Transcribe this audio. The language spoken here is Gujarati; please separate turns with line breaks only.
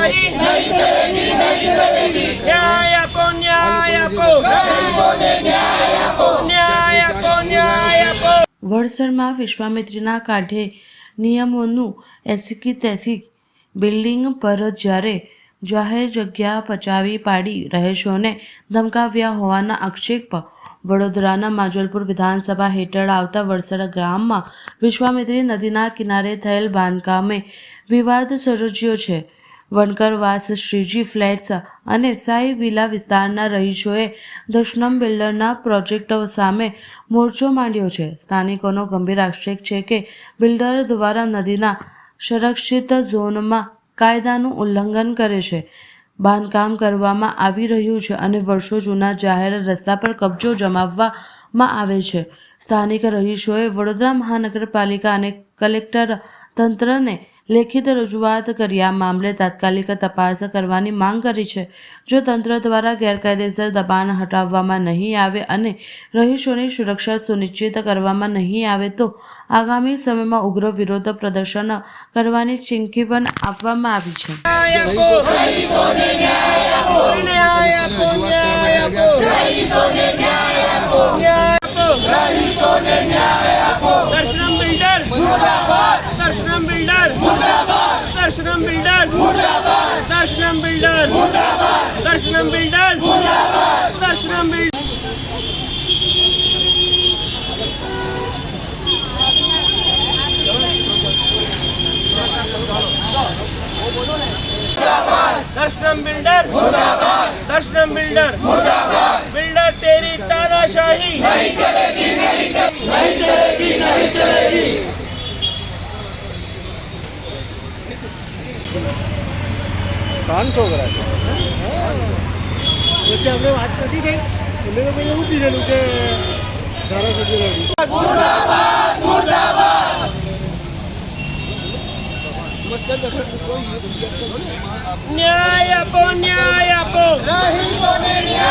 तानाशाही नहीं चलेगी, नहीं चलेगी। न्याय आपो, न्याय आपो, न्याय आपो, न्याय आपो, न्याय आपो।
વડસરમાં વિશ્વામિત્રીના કાંઠે નિયમોનું 80-83 બિલ્ડિંગ પર જ્યારે જાહેર જગ્યા પચાવી પાડી રહીશોને ધમકાવ્યા હોવાના આક્ષેપ વડોદરાના માંજલપુર વિધાનસભા હેઠળ આવતા વડસર ગામમાં વિશ્વામિત્રી નદીના કિનારે થયેલ બાંધકામે વિવાદ સર્જ્યો છે. વણકરવાસ, શ્રીજી ફ્લેટ્સ અને સાઈ વિલા વિસ્તારના રહીશોએ દશનમ બિલ્ડરના પ્રોજેક્ટ સામે મોરચો માંડ્યો છે. સ્થાનિકોનો ગંભીર આક્ષેપ છે કે બિલ્ડર દ્વારા નદીના સંરક્ષિત ઝોનમાં કાયદાનું ઉલ્લંઘન કરે છે, બાંધકામ કરવામાં આવી રહ્યું છે અને વર્ષો જૂના જાહેર રસ્તા પર કબજો જમાવવામાં આવે છે. સ્થાનિક રહીશોએ વડોદરા મહાનગરપાલિકા અને કલેક્ટર તંત્રને લેખિત રજૂઆત કરી આ મામલે તાત્કાલિક તપાસ કરવાની માંગ કરી છે. જો તંત્ર દ્વારા ગેરકાયદેસર દબાણ હટાવવામાં નહીં આવે અને રહીશોની સુરક્ષા સુનિશ્ચિત કરવામાં નહીં આવે તો આગામી સમયમાં ઉગ્ર વિરોધ પ્રદર્શન કરવાની ચીમકી પણ આપવામાં આવી છે.
दशनम बिल्डर मुर्दाबाद, दशनम बिल्डर मुर्दाबाद, दशनम बिल्डर मुर्दाबाद, दशनम बिल्डर मुर्दाबाद, दशनम बिल्डर मुर्दाबाद, दशनम बिल्डर। दशनम बिल्डर मुर्दाबाद, दशनम बिल्डर मुर्दाबाद। बिल्डर तेरी तानाशाही नहीं चलेगी, नहीं चलेगी, नहीं चलेगी, नहीं चलेगी।
કાન છોકરા છે વચ્ચે આપણે વાત નથી થઈ એટલે તો ભાઈ એવું કીધેલું કે ધારાસભ્ય
मुर्दाबाद, मुर्दाबाद।
નમસ્કાર દર્શક મિત્રો,
न्याय आपो, न्याय आपो, रहीशोने न्याय